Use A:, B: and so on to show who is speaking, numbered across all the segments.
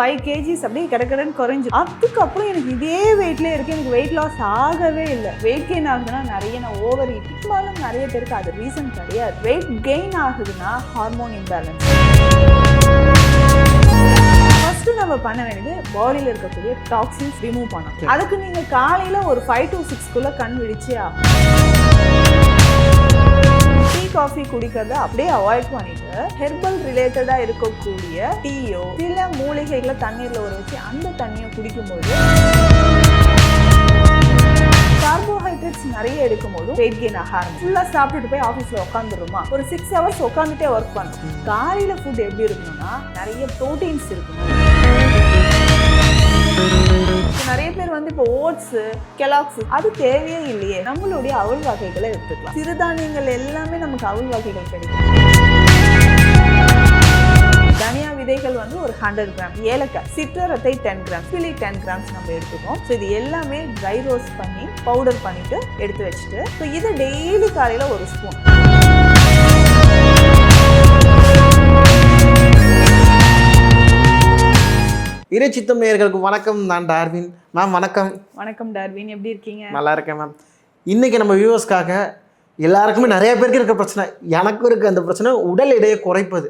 A: 5 kgs அப்படியே கடகடன்னு குறைஞ்சிடும். அதுக்கப்புறம் எனக்கு இதே வெயிட்லேயே இருக்குது, எனக்கு வெயிட் லாஸ் ஆகவே இல்லை. வெயிட் கெயின் ஆகுதுன்னா நிறைய நான் ஓவர் ஈட்டிங். இருந்தாலும் நிறைய பேருக்கு அது ரீசன் கிடையாது. வெயிட் கெயின் ஆகுதுன்னா ஹார்மோன் இம்பேலன்ஸ். ஃபஸ்ட்டு நம்ம பண்ண வேண்டியது பாடியில் இருக்கக்கூடிய டாக்ஸின்ஸ் ரிமூவ் பண்ணணும். அதுக்கு நீங்கள் காலையில் ஒரு 5 to 6 கண் விழிச்சே ஆகும். டீ காஃபி குடிக்கிறத அப்படியே அவாய்ட் பண்ணிட்டு ஹெர்பல் ரிலேட்டடா இருக்கக்கூடிய டீயோ சில மூலிகைகளை தண்ணீர்ல ஊற வச்சு அந்த தண்ணியை குடிக்கும்போது கார்போஹைட்ரேட்ஸ் நிறைய எடுக்கும் போது வெயிட் கெயின் ஆக ஆரம்பிக்கும். ஃபுல்லா சாப்பிட்டுட்டு போய் ஆஃபீஸ்ல உட்காந்துருமா, ஒரு 6 hours உட்காந்துட்டே ஒர்க் பண்ணும். காலையில ஃபுட் எப்படி இருக்கணும்னா நிறைய ப்ரோட்டீன்ஸ் இருக்கணும். நிறைய பேர் வந்து இப்போ ஓட்ஸு, கெலாக்ஸ் அது தேவையே இல்லையே, நம்மளுடைய அவல் வகைகளை எடுத்துக்கலாம். சிறுதானியங்கள் எல்லாமே நமக்கு அவல் வகைகள் கிடைக்கும். தனியா விதைகள் வந்து ஒரு 100 கிராம், ஏலக்காய், சிற்றரத்தை 10 கிராம், சில்லி 10 கிராம்ஸ் நம்ம எடுத்துக்கோம். ஸோ இது எல்லாமே ட்ரை ரோஸ்ட் பண்ணி பவுடர் பண்ணிட்டு எடுத்து வச்சுட்டு ஸோ இதை டெய்லி காலையில் ஒரு ஸ்பூன்.
B: இறைச்சித்தம் நேயர்களுக்கு வணக்கம். நான் டார்வின். மேம் வணக்கம்.
A: வணக்கம் டார்வின், எப்படி இருக்கீங்க?
B: நல்லா இருக்கேன் மேம். இன்றைக்கி நம்ம வியூவர்ஸ்க்காக எல்லாருக்குமே நிறைய பேருக்கு இருக்கிற பிரச்சனை, எனக்கும் இருக்குது அந்த பிரச்சனை, உடல் எடையை குறைப்பது.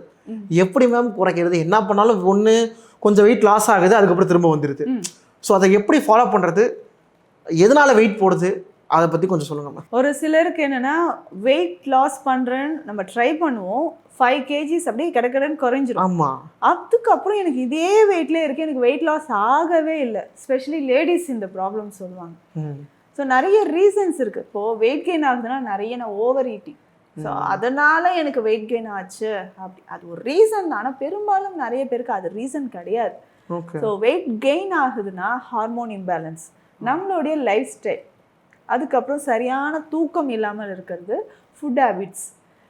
B: எப்படி மேம் குறைக்கிறது? என்ன பண்ணாலும் ஒன்று கொஞ்சம் வெயிட் லாஸ் ஆகுது, அதுக்கப்புறம் திரும்ப வந்துடுது. ஸோ அதை எப்படி ஃபாலோ பண்ணுறது, எதனால் வெயிட் போடுது, அதை பற்றி கொஞ்சம் சொல்லுங்கள் மேம்.
A: ஒரு சிலருக்கு என்னென்னா வெயிட் லாஸ் பண்ணுறேன்னு நம்ம ட்ரை பண்ணுவோம், 5 kgs அப்படியே கடகடன்னு குறைஞ்சிரும்.
B: ஆமாம்.
A: அதுக்கப்புறம் எனக்கு இதே வெயிட்லேயே இருக்குது, எனக்கு வெயிட் லாஸ் ஆகவே இல்லை. ஸ்பெஷலி லேடிஸ் இந்த ப்ராப்ளம் சொல்லுவாங்க. ஸோ நிறைய ரீசன்ஸ் இருக்குது. இப்போது வெயிட் கெயின் ஆகுதுன்னா நிறைய நான் ஓவர் ஈட்டிங், ஸோ அதனால் எனக்கு வெயிட் கெயின் ஆச்சு அப்படி, அது ஒரு ரீசன் தான். ஆனால் பெரும்பாலும் நிறைய பேருக்கு அது ரீசன் கிடையாது. ஸோ வெயிட் கெயின் ஆகுதுன்னா ஹார்மோன் இம்பேலன்ஸ், நம்மளுடைய லைஃப் ஸ்டைல், அதுக்கப்புறம் சரியான தூக்கம் இல்லாமல் இருக்கிறது, ஃபுட் ஹேபிட்ஸ்,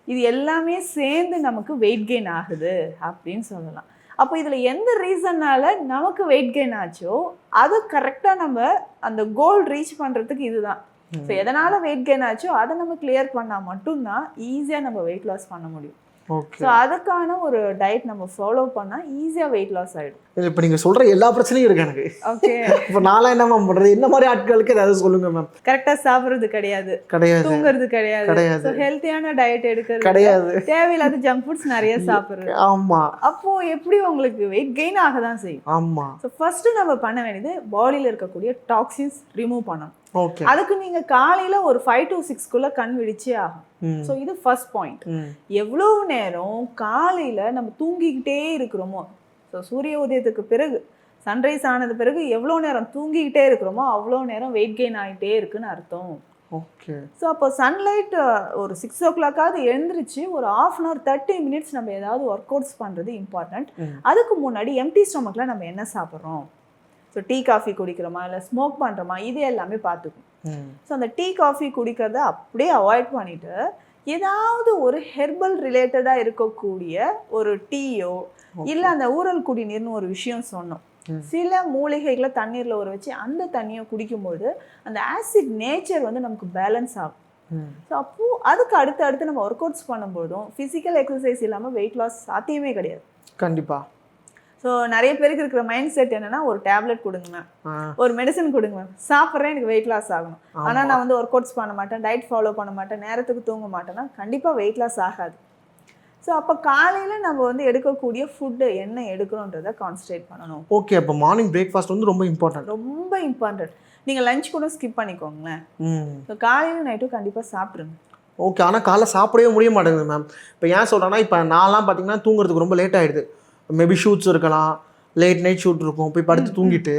A: இது எல்லாமே சேர்ந்து நமக்கு வெயிட் கெயின் ஆகுது அப்படின்னு சொல்லலாம். அப்போ இதில் எந்த ரீசன்னால நமக்கு வெயிட் கெயின் ஆச்சோ அது கரெக்டாக நம்ம அந்த கோல் ரீச் பண்ணுறதுக்கு இதுதான். ஸோ எதனால் வெயிட் கெயின் ஆச்சோ அதை நம்ம கிளியர் பண்ணால் மட்டும்தான் ஈஸியாக நம்ம வெயிட் லாஸ் பண்ண முடியும். ஸோ அதுக்கான ஒரு டயட் நம்ம ஃபாலோ பண்ணால் ஈஸியாக வெயிட் லாஸ் ஆகிடும்.
B: இப்போ நீங்கள் சொல்கிற எல்லா பிரச்சனையும் இருக்கு எனக்கு.
A: ஓகே,
B: இப்போ நான்லாம் என்ன மேம் பண்ணுறது? என்ன மாதிரி ஆட்களுக்கு ஏதாவது சொல்லுங்க மேம்.
A: கரெக்டாக சாப்பிட்றது கிடையாது, தூங்குறது கிடையாது, ஹெல்த்தியான டயட் எடுக்கிறது கிடையாது, தேவையில்லாத ஜங்க் ஃபுட்ஸ் நிறைய சாப்பிட்றது.
B: ஆமாம்.
A: அப்போது எப்படி உங்களுக்கு வெயிட் கெயின் ஆக தான் செய்யும்.
B: ஆமாம்.
A: ஸோ ஃபஸ்ட்டு நம்ம பண்ண வேண்டியது பாடியில் இருக்கக்கூடிய டாக்ஸின்ஸ் ரிமூவ் பண்ணணும்.
B: ஓகே.
A: அதுக்கு நீங்க காலையில ஒரு 5 to 6 கண் விழிச்சே ஆகும். ஸோ இது ஃபர்ஸ்ட் பாயிண்ட். எவ்வளவு நேரம் காலையில நம்ம தூங்கிக்கிட்டே இருக்கிறோமோ, ஸோ சூரிய உதயத்துக்கு பிறகு சன்ரைஸ் ஆனது பிறகு எவ்வளோ நேரம் தூங்கிக்கிட்டே இருக்கிறோமோ அவ்வளோ நேரம் வெயிட் கெயின் ஆகிட்டே இருக்குன்னு அர்த்தம்.
B: ஓகே.
A: ஸோ அப்போ சன்லைட் ஒரு 6 o'clock எழுந்திரிச்சு ஒரு 1/2 hour 30 minutes நம்ம ஏதாவது ஒர்க் அவுட்ஸ் பண்ணுறது இம்பார்ட்டன்ட். அதுக்கு முன்னாடி எம்டி ஸ்டொமக்கில் நம்ம என்ன சாப்பிட்றோம், ஸோ டீ காஃபி குடிக்கிறோமா இல்லை ஸ்மோக் பண்ணுறோமா, இது எல்லாமே பார்த்துக்கும். ஸோ அந்த டீ காஃபி குடிக்கிறத அப்படியே அவாய்ட் பண்ணிவிட்டு ஏதாவது ஒரு ஹெர்பல் ரிலேட்டடாக இருக்கக்கூடிய ஒரு டீயோ இல்லை அந்த ஊறல் குடிநீர்னு ஒரு விஷயம் சொன்னோம், சில மூலிகைகளை தண்ணீரில் ஊற வச்சு அந்த தண்ணியை குடிக்கும்போது அந்த ஆசிட் நேச்சர் வந்து நமக்கு பேலன்ஸ் ஆகும். ஸோ அப்போது அதுக்கு அடுத்து நம்ம ஒர்க் அவுட்ஸ் பண்ணும்போதும் ஃபிசிக்கல் எக்ஸசைஸ் இல்லாமல் வெயிட் லாஸ் சாத்தியமே கிடையாது.
B: கண்டிப்பாக.
A: ஸோ நிறைய பேருக்கு இருக்கிற மைண்ட் செட் என்னன்னா, ஒரு டேப்லெட் கொடுங்க மேம், ஒரு மெடிசன் கொடுங்க மேம், சாப்பிட்றேன் எனக்கு வெயிட் லாஸ் ஆகணும், ஆனால் நான் வந்து ஒர்க் அவுட்ஸ் பண்ண மாட்டேன், டயட் ஃபாலோ பண்ண மாட்டேன், நேரத்துக்கு தூங்க மாட்டேன்னா கண்டிப்பாக வெயிட் லாஸ் ஆகாது. ஸோ அப்போ காலையில் நம்ம வந்து எடுக்கக்கூடிய ஃபுட்டு என்ன எடுக்கணுன்றதை கான்சன்ட்ரேட் பண்ணணும்.
B: ஓகே. அப்போ மார்னிங் பிரேக்ஃபாஸ்ட் வந்து ரொம்ப
A: இம்பார்ட்டன்ட். நீங்கள் லஞ்ச் கூட ஸ்கிப் பண்ணிக்கோங்களேன். ஸோ காலையில் நைட்டும் கண்டிப்பாக சாப்பிட்ருங்க.
B: ஓகே. ஆனால் காலைல சாப்பிடவே முடிய மாட்டேங்குது மேம். இப்போ ஏன் சொல்கிறேன்னா, இப்போ நான்லாம் பார்த்தீங்கன்னா தூங்குறதுக்கு ரொம்ப லேட் ஆகிடுது. மேபி ஷூட்ஸ் இருக்கலாம், லேட் நைட் ஷூட் இருக்கும், போய் படுத்து தூங்கிட்டு,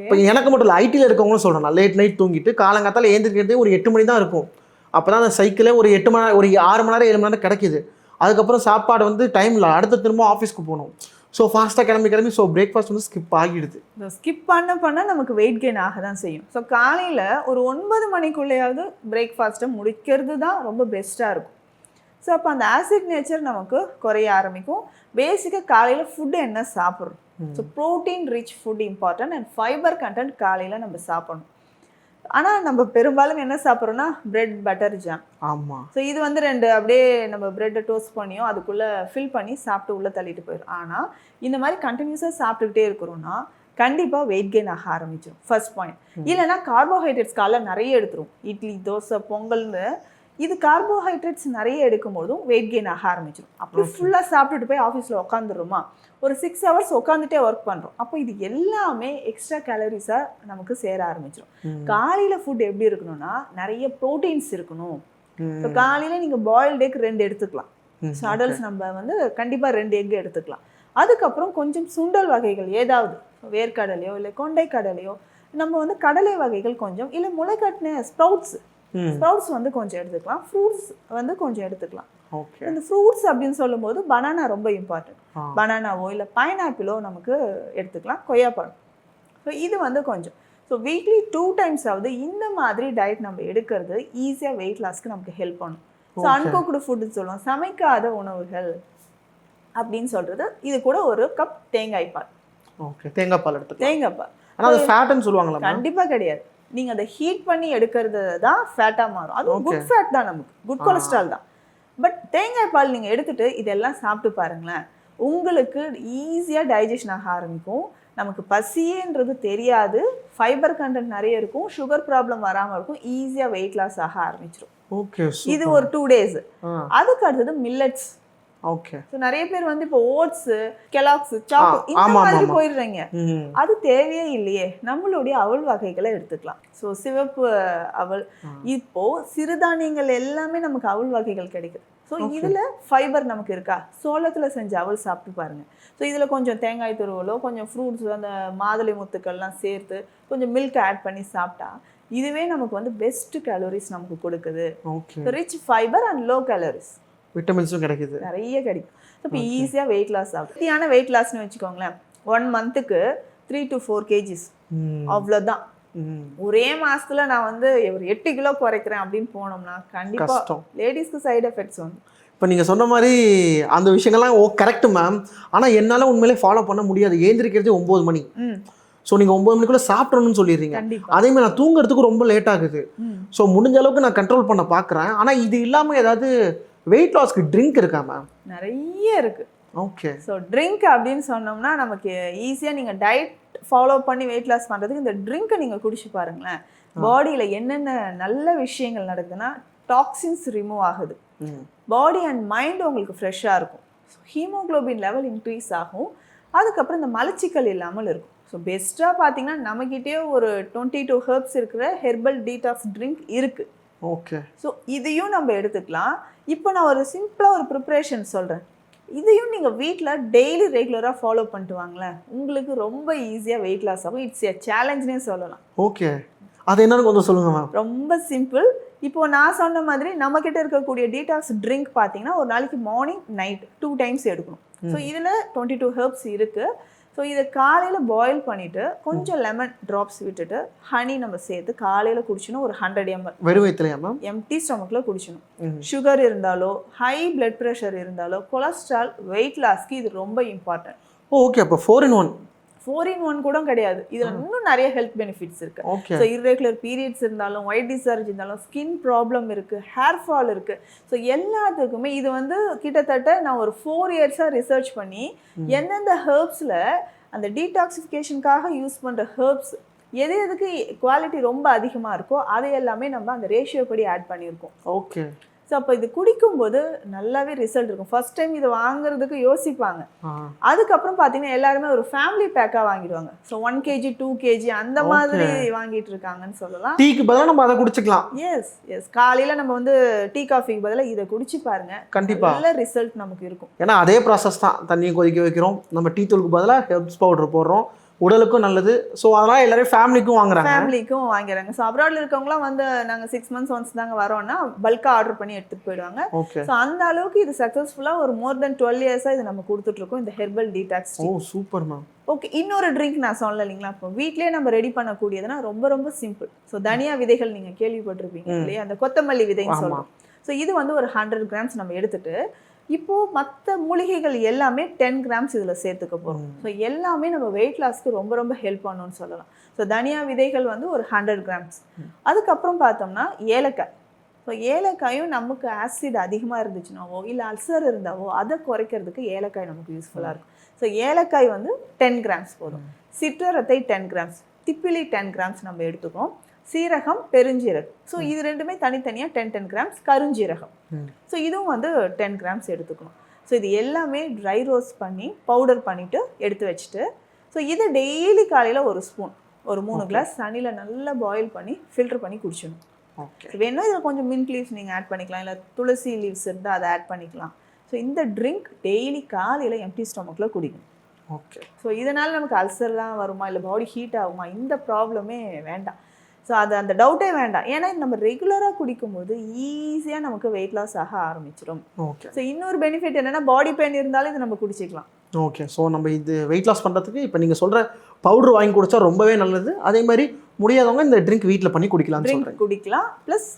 B: இப்போ எனக்கு மட்டும் இல்லை ஐடியில் இருக்கவங்களும் சொல்கிறேன், நான் லேட் நைட் தூங்கிட்டு காலங்காத்தால் ஏந்திரிக்கிறதே ஒரு 8 மணி தான் இருக்கும். அப்போ தான் அந்த சைக்கிளே ஒரு 8 மணி ஒரு 6 மணி நேரம் 7 மணி நேரம் கிடைக்கிது. அதுக்கப்புறம் சாப்பாடு வந்து டைமில் அடுத்த திரும்ப ஆஃபீஸ்க்கு போகணும். ஸோ ஃபாஸ்ட்டாக கிளம்பி ஸோ பிரேக்ஃபாஸ்ட் வந்து ஸ்கிப் ஆகிடுது.
A: ஸ்கிப் பண்ண நமக்கு வெயிட் கெயின் ஆக தான் செய்யும். ஸோ காலையில் ஒரு 9 மணிக்குள்ளேயாவது பிரேக்ஃபாஸ்ட்டை முடிக்கிறது தான் ரொம்ப பெஸ்ட்டாக இருக்கும். ஸோ அப்போ அந்த ஆசிட் நேச்சர் நமக்கு குறைய ஆரம்பிக்கும். பேசிக்காக காலையில் ஃபுட்டு என்ன சாப்பிட்றோம், so protein rich food important and fibre content காலையில் நம்ம சாப்பிடணும். ஆனால் நம்ம பெரும்பாலும் என்ன சாப்பிட்றோம்னா பிரெட் பட்டர் ஜாம்.
B: ஆமாம்.
A: ஸோ இது வந்து 2 அப்படியே நம்ம பிரெட்டை டோஸ்ட் பண்ணியும் அதுக்குள்ளே ஃபில் பண்ணி சாப்பிட்டு உள்ளே தள்ளிட்டு போயிடும். ஆனால் இந்த மாதிரி கண்டினியூஸாக சாப்பிட்டுக்கிட்டே இருக்கிறோன்னா கண்டிப்பாக வெயிட் கெயின் ஆக ஆரம்பிச்சிடும். First point. இல்லைனா கார்போஹைட்ரேட்ஸ் காலைல நிறைய எடுத்துரும். இட்லி, தோசை, பொங்கல்னு இது கார்போஹைட்ரேட்ஸ் நிறைய எடுக்கும் போதும் வெயிட் கெயின் ஆக ஆரம்பிச்சிடும். அப்படி ஃபுல்லாக சாப்பிட்டுட்டு போய் ஆஃபீஸில் உட்காந்துருமா, ஒரு 6 ஹவர்ஸ் உட்காந்துட்டே ஒர்க் பண்ணுறோம். அப்போ இது எல்லாமே எக்ஸ்ட்ரா கேலரிஸாக நமக்கு சேர ஆரம்பிச்சிடும். காலையில் ஃபுட் எப்படி இருக்கணும்னா நிறைய ப்ரோட்டீன்ஸ் இருக்கணும். இப்போ காலையில் நீங்கள் பாயில்டு எக் 2 எடுத்துக்கலாம். ஸோ அடல்ட்ஸ் நம்ம வந்து கண்டிப்பாக 2 எக் எடுத்துக்கலாம். அதுக்கப்புறம் கொஞ்சம் சுண்டல் வகைகள் ஏதாவது, வேர்க்கடலையோ இல்லை கொண்டை கடலையோ, நம்ம வந்து கடலை வகைகள் கொஞ்சம், இல்லை முளைக்கட்டின ஸ்ப்ரவுட்ஸ் வந்து கொஞ்சம் எடுத்துக்கலாம். ஃப்ரூட்ஸ் வந்து கொஞ்சம் எடுத்துக்கலாம். இந்த ஃப்ரூட்ஸ் அப்படின்னு சொல்லும்போது பனானா ரொம்ப இம்பார்ட்டன்ட். பனானாவோ இல்லை பைனாப்பிளோ நமக்கு எடுத்துக்கலாம், கொய்யாப்பழம். ஸோ இது வந்து கொஞ்சம். ஸோ வீக்லி 2 times ஆகுது இந்த மாதிரி டயட் நம்ம எடுக்கிறது ஈஸியாக வெயிட் லாஸ்க்கு நமக்கு ஹெல்ப் பண்ணும். ஸோ அன்குக்டு ஃபுட்டுன்னு சொல்லுவோம், சமைக்காத உணவுகள் அப்படின்னு சொல்கிறது. இது கூட ஒரு கப் தேங்காய் பால்.
B: ஓகே, தேங்காய் பால் எடுத்துக்கலாம்.
A: தேங்காய் பால்
B: ஆனால் அது ஃபேட்னு சொல்லுவாங்களா?
A: கண்டிப்பாக கிடையாது. நீங்கள் அதை ஹீட் பண்ணி எடுக்கிறது தான் ஃபேட்டாக மாறும். அதுவும் குட் ஃபேட் தான், நமக்கு குட் கொலஸ்ட்ரால் தான். பட் தேங்காய் பால் நீங்கள் எடுத்துகிட்டு இதெல்லாம் சாப்பிட்டு பாருங்களேன், உங்களுக்கு ஈஸியாக டைஜஷன் ஆக ஆரம்பிக்கும். நமக்கு பசியேன்றது தெரியாது, ஃபைபர் கண்டென்ட் நிறைய இருக்கும், சுகர் ப்ராப்ளம் வராமல் இருக்கும், ஈஸியாக வெயிட் லாஸ் ஆக ஆரம்பிச்சிடும்.
B: ஓகே,
A: இது ஒரு 2 days. அதுக்கு அடுத்தது மில்லட்ஸ்.
B: ஓகே.
A: ஸோ நிறைய பேர் வந்து இப்போ ஓட்ஸு, கெலாக்ஸு, சாக்கோ இந்த மாதிரி போயிடுறீங்க. அது தேவையே இல்லையே. நம்மளுடைய அவல் வகைகளை எடுத்துக்கலாம். ஸோ சிவப்பு அவல், இப்போ சிறுதானியங்கள் எல்லாமே நமக்கு அவல் வகைகள் கிடைக்குது. ஸோ இதில் ஃபைபர் நமக்கு இருக்கா, சோளத்தில் செஞ்ச அவல் சாப்பிட்டு பாருங்கள். ஸோ இதில் கொஞ்சம் தேங்காய் துருவலோ, கொஞ்சம் ஃப்ரூட்ஸ், அந்த மாதுளை முத்துக்கள்லாம் சேர்த்து கொஞ்சம் மில்க் ஆட் பண்ணி சாப்பிட்டா இதுவே நமக்கு வந்து பெஸ்ட் கேலரிஸ் நமக்கு கொடுக்குது. Rich fibre and low calories,
B: விட்டமின்ஸும் கிடைக்குது,
A: நிறைய கிடைக்கும். இப்போ ஈஸியாக வெயிட் லாஸ் ஆகும். ஹெல்த்தியான வெயிட் லாஸ்ன்னு வச்சுக்கோங்களேன், 1 monthக்கு 3 to 4 kgs அவ்வளோதான். ஒரே மாசத்துல நான் வந்து ஒரு 8 கிலோ குறைக்கிறேன் அப்படின்னு போனோம்னா கண்டிப்பாக லேடிஸ்க்கு சைடு எஃபெக்ட்ஸ் வந்து.
B: இப்போ நீங்கள் சொன்ன மாதிரி அந்த விஷயங்கள்லாம் கரெக்டு மேம். ஆனால் என்னால் உண்மையிலே ஃபாலோ பண்ண முடியாது. ஏந்திரிக்கிறதே 9 மணி. ஸோ நீங்கள் 9 மணிக்குள்ளே சாப்பிடணும்னு சொல்லிடுறீங்க. அதேமாதிரி நான் தூங்குறதுக்கு ரொம்ப லேட் ஆகுது. ஸோ முடிஞ்ச அளவுக்கு நான் கண்ட்ரோல் பண்ண பார்க்குறேன். ஆனால் இது இல்லாமல் ஏதாவது வெயிட் லாஸ்க்கு ட்ரிங்க் இருக்கா மேம்?
A: நிறைய இருக்கு.
B: ஓகே.
A: ஸோ ட்ரிங்க் அப்படின்னு சொன்னோம்னா நமக்கு ஈஸியாக நீங்கள் டயட் ஃபாலோ பண்ணி வெயிட் லாஸ் பண்ணுறதுக்கு இந்த ட்ரிங்க்கை நீங்கள் குடிச்சு பாருங்களேன். பாடியில் என்னென்ன நல்ல விஷயங்கள் நடக்குதுன்னா, டாக்ஸின்ஸ் ரிமூவ் ஆகுது, பாடி அண்ட் மைண்ட் உங்களுக்கு ஃப்ரெஷ்ஷாக இருக்கும், ஹீமோக்ளோபின் லெவல் இன்க்ரீஸ் ஆகும், அதுக்கப்புறம் இந்த மலச்சிக்கல் இல்லாமல் இருக்கும். ஸோ பெஸ்ட்டாக பார்த்தீங்கன்னா நம்மக்கிட்டே ஒரு 22 herbs இருக்கிற ஹெர்பல் டீடாக்ஸ் ட்ரிங்க் இருக்குது.
B: ஓகே.
A: ஸோ இதையும் நம்ம எடுத்துக்கலாம். இப்போ நான் ஒரு சிம்பிளாக ஒரு ப்ரிப்ரேஷன் சொல்கிறேன், இதையும் நீங்கள் வீட்டில் டெய்லி ரெகுலராக ஃபாலோ பண்ணிட்டு வாங்களேன், உங்களுக்கு ரொம்ப ஈஸியாக வெயிட் லாஸ் ஆகும். இட்ஸ் எ சேலஞ்சுனே சொல்லலாம்.
B: ஓகே, அது என்னன்னு கொஞ்சம் சொல்லுங்கள் மேம்.
A: ரொம்ப சிம்பிள். இப்போது நான் சொன்ன மாதிரி நம்மக்கிட்ட இருக்கக்கூடிய டீடாக்ஸ் ட்ரிங்க் பார்த்தீங்கன்னா ஒரு நாளைக்கு மார்னிங் நைட் 2 times எடுக்கணும். ஸோ இதில் 22 herbs இருக்குது. ஸோ இதை காலையில் பாயில் பண்ணிவிட்டு கொஞ்சம் லெமன் ட்ராப்ஸ் விட்டுட்டு ஹனி நம்ம சேர்த்து காலையில் குடிச்சணும். ஒரு 100 ml
B: வெறும் வயிற்றுலையா மேம்? எம்டி
A: ஸ்டொமக்கில் குடிச்சணும். சுகர் இருந்தாலோ, ஹை பிளட் ப்ரெஷர் இருந்தாலோ, கொலஸ்ட்ரால், வெயிட் லாஸ்க்கு இது ரொம்ப இம்பார்ட்டன்ட்.
B: ஓகே. அப்போ 4 in 1
A: கூட கிடையாது, இதில் இன்னும் நிறைய ஹெல்த் பெனிஃபிட்ஸ் இருக்கு. ஸோ இர்ரெகுலர் பீரியட்ஸ் இருந்தாலும், ஒயிட் டிஸ்சார்ஜ் இருந்தாலும், ஸ்கின் ப்ராப்ளம் இருக்குது, ஹேர் ஃபால் இருக்குது. ஸோ எல்லாத்துக்குமே இது வந்து கிட்டத்தட்ட நான் ஒரு 4 years ரிசர்ச் பண்ணி எந்தெந்த ஹெர்ப்ஸில் அந்த டீடாக்சிஃபிகேஷனுக்காக யூஸ் பண்ணுற ஹெர்ப்ஸ் எதுக்கு குவாலிட்டி ரொம்ப அதிகமாக இருக்கோ அதை எல்லாமே நம்ம அந்த ரேஷியோ படி ஆட் பண்ணியிருக்கோம்.
B: ஓகே.
A: ஸோ அப்போ இது குடிக்கும்போது நல்லாவே ரிசல்ட் இருக்கும். ஃபர்ஸ்ட் டைம் இதை வாங்குறதுக்கு யோசிப்பாங்க. அதுக்கப்புறம் பார்த்தீங்கன்னா எல்லாருமே ஒரு ஃபேமிலி பேக்காக வாங்கிடுவாங்க. ஸோ 1 kg 2 kg அந்த மாதிரி வாங்கிட்டு இருக்காங்கன்னு சொல்லலாம்.
B: டீக்கு பதிலாக நம்ம அதை குடிச்சிக்கலாம்.
A: எஸ் காலையில் நம்ம வந்து டீ காஃபிக்கு பதிலாக இதை குடிச்சு பாருங்க, கண்டிப்பாக நல்ல ரிசல்ட் நமக்கு இருக்கும்.
B: ஏன்னா அதே ப்ராசஸ் தான், தண்ணியை கொதிக்க வைக்கிறோம், நம்ம டீ தூளுக்கு பதிலாக ஹெர்ப்ஸ் பவுடர் போடுறோம், உடலுக்கும் நல்லது. ஸோ அதெல்லாம் எல்லாரும் ஃபேமிலிக்கும்
A: வாங்குறாங்க. ஸோ அப்ராட்ல இருக்கவங்களாம் வந்து நாங்கள் 6 months ஒன்ஸ் தாங்க வரோம்னா பல்காக ஆர்டர் பண்ணி எடுத்துகிட்டு போயிடுவாங்க. ஸோ அந்த அளவுக்கு இது சக்ஸஸ்ஃபுல்லாக ஒரு more than 12 years இது நம்ம கொடுத்துட்ருக்கோம், இந்த herbal detox.
B: Super ma'am.
A: Okay, இன்னொரு ட்ரிங்க் நான் சொல்லலை இல்லைங்களா, இப்போ வீட்லேயே நம்ம ரெடி பண்ணக்கூடியதுன்னா ரொம்ப ரொம்ப சிம்பிள். ஸோ தனியா விதைகள் நீங்கள் கேள்விப்பட்டிருப்பீங்க இல்லையா, அந்த கொத்தமல்லி விதைன்னு சொல்லுவோம். ஸோ இது வந்து ஒரு 100 grams நம்ம எடுத்துட்டு இப்போது மற்ற மூலிகைகள் எல்லாமே 10 கிராம்ஸ் இதில் சேர்த்துக்க போகிறோம். ஸோ எல்லாமே நம்ம வெயிட் லாஸ்க்கு ரொம்ப ரொம்ப ஹெல்ப் பண்ணணும்னு சொல்லலாம். ஸோ தனியா விதைகள் வந்து ஒரு 100 கிராம்ஸ். அதுக்கப்புறம் பார்த்தோம்னா ஏலக்காய். ஸோ ஏலக்காயும் நமக்கு ஆசிட் அதிகமாக இருந்துச்சுனாவோ இல்லை அல்சர் இருந்தாவோ அதை குறைக்கிறதுக்கு ஏலக்காய் நமக்கு யூஸ்ஃபுல்லாக இருக்கும். ஸோ ஏலக்காய் வந்து 10 கிராம்ஸ் போதும். சிற்றரத்தை 10 கிராம்ஸ், திப்பிலி 10 கிராம்ஸ் நம்ம எடுத்துக்கோம். சீரகம், பெருஞ்சீரகம். ஸோ இது ரெண்டுமே தனித்தனியாக 10 கிராம்ஸ். கருஞ்சீரகம், ஸோ இதுவும் வந்து 10 கிராம்ஸ் எடுத்துக்கணும். ஸோ இது எல்லாமே ட்ரை ரோஸ்ட் பண்ணி பவுடர் பண்ணிவிட்டு எடுத்து வச்சுட்டு, ஸோ இதை டெய்லி காலையில் ஒரு ஸ்பூன், ஒரு 3 கிளாஸ் தண்ணியில் நல்லா பாயில் பண்ணி ஃபில்டர் பண்ணி குடிச்சிடணும். வேணும் இதில் கொஞ்சம் மின்ட் லீவ்ஸ் நீங்கள் ஆட் பண்ணிக்கலாம், இல்லை துளசி லீவ்ஸ் இருந்தால் அதை ஆட் பண்ணிக்கலாம். ஸோ இந்த ட்ரிங்க் டெய்லி காலையில் எம்டி ஸ்டொமக்கில் குடிக்கணும்.
B: ஓகே.
A: ஸோ இதனால் நமக்கு அல்சர்லாம் வருமா இல்லை பாடி ஹீட் ஆகுமா, இந்த ப்ராப்ளமே வேண்டாம். ஸோ அது அந்த டவுட்டே வேண்டாம். ஏன்னா நம்ம ரெகுலராக குடிக்கும்போது ஈஸியாக நமக்கு வெயிட் லாஸ் ஆக ஆரம்பிச்சிடும்.
B: ஓகே.
A: ஸோ இன்னொரு பெனிஃபிட் என்னென்னா பாடி பெயின் இருந்தாலும் இது நம்ம குடிச்சிக்கலாம்.
B: ஓகே. ஸோ நம்ம இது வெயிட் லாஸ் பண்ணுறதுக்கு இப்போ நீங்கள் சொல்கிற பவுடர் வாங்கி குடிச்சா ரொம்பவே நல்லது. அதே மாதிரி முடியாதவங்க இந்த ட்ரிங்க் வீட்டில் பண்ணி குடிக்கலாம்.
A: ட்ரிங்க் குடிக்கலாம். ப்ளஸ்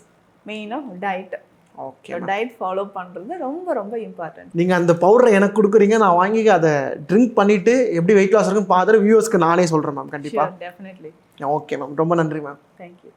A: மெயினாக டயட்.
B: ஓகே.
A: டயட் ஃபாலோ பண்ணுறது ரொம்ப ரொம்ப இம்பார்ட்டன்ட்.
B: நீங்கள் அந்த பவுடரை எனக்கு கொடுக்குறீங்க, நான் வாங்கி அதை ட்ரிங்க் பண்ணிவிட்டு எப்படி வெயிட் லாஸ் இருக்குன்னு பார்த்துட்டு வியூவர்ஸ்க்கு நானே சொல்கிறேன் மேம். கண்டிப்பாக.
A: டெஃபினெட்லி.
B: ஓகே மேம், ரொம்ப நன்றி மேம்.
A: தேங்க்யூ.